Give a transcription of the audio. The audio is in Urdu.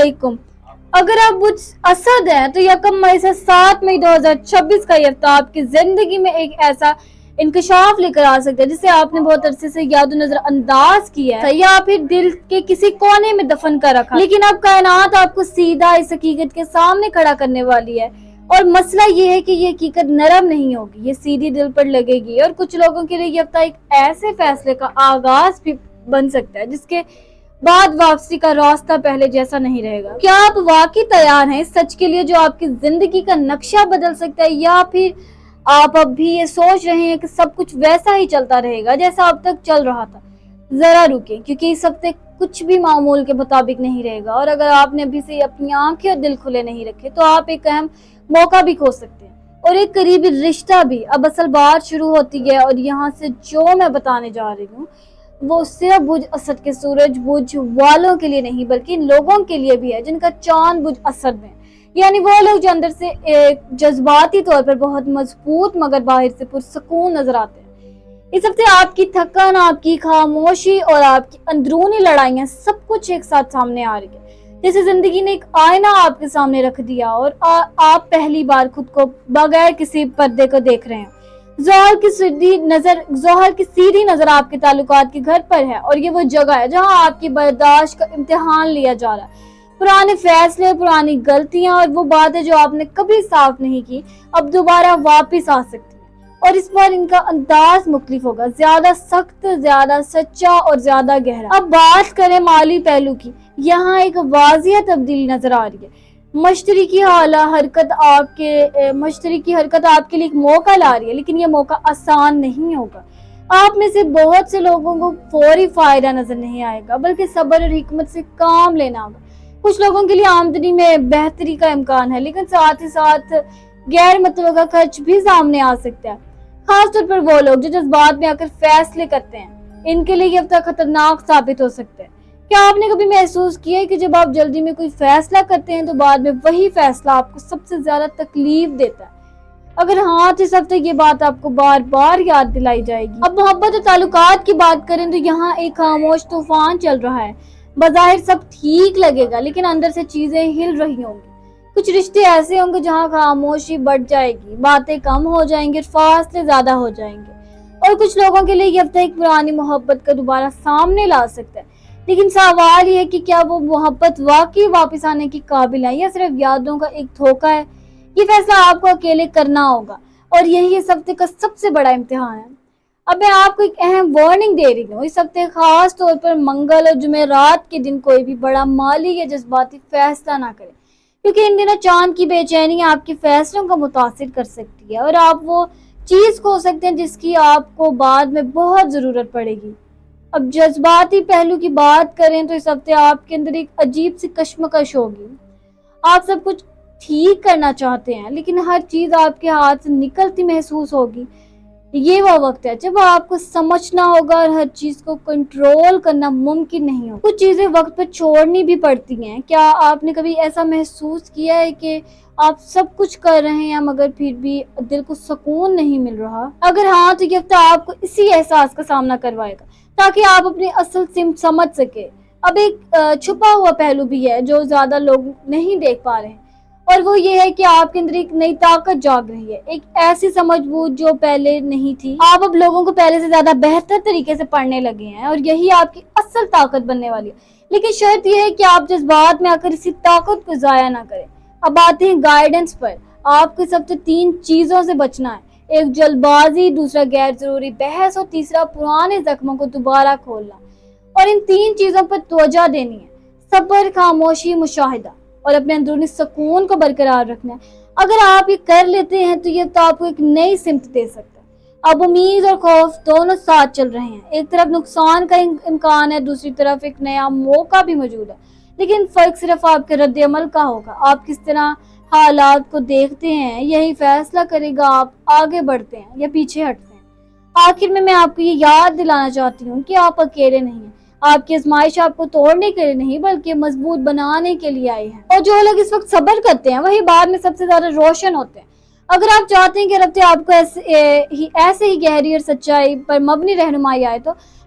علیکم. اگر آپ مجھ اسد ہیں تو 1 مئی سے 7 مئی 2026 کا یہ ہفتہ آپ کی زندگی میں ایک ایسا انکشاف لے کر آ سکتا ہے جسے آپ نے بہت عرصے سے یاد و نظر انداز کیا ہے یا پھر دل کے کسی کونے میں دفن کر رکھا, لیکن اب کائنات آپ کو سیدھا اس حقیقت کے سامنے کھڑا کرنے والی ہے. اور مسئلہ یہ ہے کہ یہ حقیقت نرم نہیں ہوگی, یہ سیدھی دل پر لگے گی. اور کچھ لوگوں کے لیے یہ ہفتہ ایک ایسے فیصلے کا آغاز بھی بن سکتا ہے جس کے بعد واپسی کا راستہ پہلے جیسا نہیں رہے گا. کیا آپ واقعی تیار ہیں اس سچ کے لیے جو آپ کی زندگی کا نقشہ بدل سکتا ہے, یا پھر آپ اب بھی یہ سوچ رہے ہیں کہ سب کچھ ویسا ہی چلتا رہے گا جیسا اب تک چل رہا تھا؟ ذرا رکیں, کیونکہ اس ہفتے کچھ بھی معمول کے مطابق نہیں رہے گا, اور اگر آپ نے ابھی سے اپنی آنکھیں اور دل کھلے نہیں رکھے تو آپ ایک اہم موقع بھی کھو سکتے ہیں, اور ایک قریبی رشتہ بھی. اب اصل بات شروع ہوتی ہے, اور یہاں سے جو میں بتانے جا رہی ہوں وہ صرف برج اسد کے سورج برج والوں کے لیے نہیں بلکہ ان لوگوں کے لیے بھی ہے جن کا چاند برج اسد میں, یعنی وہ لوگ جو اندر سے جذباتی طور پر بہت مضبوط مگر باہر سے پرسکون نظر آتے ہیں. اس ہفتے آپ کی تھکن, آپ کی خاموشی اور آپ کی اندرونی لڑائیاں سب کچھ ایک ساتھ سامنے آ رہی ہے, جیسے زندگی نے ایک آئینہ آپ کے سامنے رکھ دیا اور آپ پہلی بار خود کو بغیر کسی پردے کو دیکھ رہے ہیں. ظہر کی سیدھی نظر آپ کے تعلقات کے گھر پر ہے, اور یہ وہ جگہ ہے جہاں آپ کی برداشت کا امتحان لیا جا رہا ہے. پرانے فیصلے, پرانی غلطیاں اور وہ باتیں جو آپ نے کبھی صاف نہیں کی اب دوبارہ واپس آ سکتی ہیں, اور اس پر ان کا انداز مختلف ہوگا, زیادہ سخت, زیادہ سچا اور زیادہ گہرا. اب بات کریں مالی پہلو کی. یہاں ایک واضح تبدیلی نظر آ رہی ہے. مشترکی حرکت آپ کے لیے ایک موقع لا رہی ہے, لیکن یہ موقع آسان نہیں ہوگا. آپ میں سے بہت سے لوگوں کو فوری فائدہ نظر نہیں آئے گا, بلکہ صبر اور حکمت سے کام لینا ہوگا. کچھ لوگوں کے لیے آمدنی میں بہتری کا امکان ہے, لیکن ساتھ ہی ساتھ غیر متوقع خرچ بھی سامنے آ سکتا ہے, خاص طور پر وہ لوگ جو جذبات میں آ کر فیصلے کرتے ہیں. ان کے لیے یہ ہفتہ خطرناک ثابت ہو سکتا ہے. کیا آپ نے کبھی محسوس کیا ہے کہ جب آپ جلدی میں کوئی فیصلہ کرتے ہیں تو بعد میں وہی فیصلہ آپ کو سب سے زیادہ تکلیف دیتا ہے؟ اگر ہاں تو اس ہفتے یہ بات آپ کو بار بار یاد دلائی جائے گی. اب محبت اور تعلقات کی بات کریں تو یہاں ایک خاموش طوفان چل رہا ہے. بظاہر سب ٹھیک لگے گا, لیکن اندر سے چیزیں ہل رہی ہوں گی. کچھ رشتے ایسے ہوں گے جہاں خاموشی بڑھ جائے گی, باتیں کم ہو جائیں گی, فاصلے زیادہ ہو جائیں گے. اور کچھ لوگوں کے لیے یہ ہفتہ ایک پرانی محبت کا دوبارہ سامنے لا سکتا ہے, لیکن سوال یہ ہے کہ کیا وہ محبت واقعی واپس آنے کی قابل ہے یا صرف یادوں کا ایک دھوکہ ہے. یہ فیصلہ آپ کو اکیلے کرنا ہوگا, اور یہی اس ہفتے کا سب سے بڑا امتحان ہے. اب میں آپ کو ایک اہم وارننگ دے رہی ہوں. اس ہفتے خاص طور پر منگل اور جمعرات کے دن کوئی بھی بڑا مالی یا جذباتی فیصلہ نہ کریں, کیونکہ ان دنوں چاند کی بے چینی آپ کے فیصلوں کو متاثر کر سکتی ہے, اور آپ وہ چیز کھو سکتے ہیں جس کی آپ کو بعد میں بہت ضرورت پڑے گی. اب جذباتی پہلو کی بات کریں تو اس ہفتے آپ کے اندر ایک عجیب سی کشمکش ہوگی. آپ سب کچھ ٹھیک کرنا چاہتے ہیں, لیکن ہر چیز آپ کے ہاتھ سے نکلتی محسوس ہوگی. یہ وہ وقت ہے جب آپ کو سمجھنا ہوگا اور ہر چیز کو کنٹرول کرنا ممکن نہیں ہوگا. کچھ چیزیں وقت پر چھوڑنی بھی پڑتی ہیں. کیا آپ نے کبھی ایسا محسوس کیا ہے کہ آپ سب کچھ کر رہے ہیں مگر پھر بھی دل کو سکون نہیں مل رہا؟ اگر ہاں تو یہ ہفتہ آپ کو اسی احساس کا سامنا کروائے گا تاکہ آپ اپنی اصل سمت سمجھ سکے. اب ایک چھپا ہوا پہلو بھی ہے جو زیادہ لوگ نہیں دیکھ پا رہے ہیں, اور وہ یہ ہے کہ آپ کے اندر ایک نئی طاقت جاگ رہی ہے, ایک ایسی سمجھ بوجھ جو پہلے نہیں تھی. آپ اب لوگوں کو پہلے سے زیادہ بہتر طریقے سے پڑھنے لگے ہیں, اور یہی آپ کی اصل طاقت بننے والی ہے. لیکن شرط یہ ہے کہ آپ جذبات میں آ کر اسی طاقت کو ضائع نہ کریں. اب آتے ہیں گائیڈنس پر. آپ کو اس ہفتے 3 چیزوں سے بچنا ہے: ایک جلد بازی, دوسرا غیر ضروری بحث, اور تیسرا پرانے زخموں کو دوبارہ کھولنا. اور ان 3 چیزوں پر توجہ دینی ہے: صبر, خاموشی, مشاہدہ, اور اپنے اندرونی سکون کو برقرار رکھنا ہے. اگر آپ یہ کر لیتے ہیں تو یہ تو آپ کو ایک نئی سمت دے سکتا ہے. اب امید اور خوف دونوں ساتھ چل رہے ہیں. ایک طرف نقصان کا امکان ہے, دوسری طرف ایک نیا موقع بھی موجود ہے, لیکن فرق صرف آپ کے رد عمل کا ہوگا. آپ کس طرح حالات کو دیکھتے ہیں یہی فیصلہ کرے گا آپ آگے بڑھتے ہیں یا پیچھے ہٹتے ہیں. آخر میں آپ کو یہ یاد دلانا چاہتی ہوں کہ آپ اکیلے نہیں ہیں. آپ کی آزمائش آپ کو توڑنے کے لیے نہیں بلکہ مضبوط بنانے کے لیے آئی ہے, اور جو لوگ اس وقت صبر کرتے ہیں وہی بعد میں سب سے زیادہ روشن ہوتے ہیں. اگر آپ چاہتے ہیں کہ رفتے آپ کو ایسے ہی گہری اور سچائی پر مبنی رہنمائی آئے تو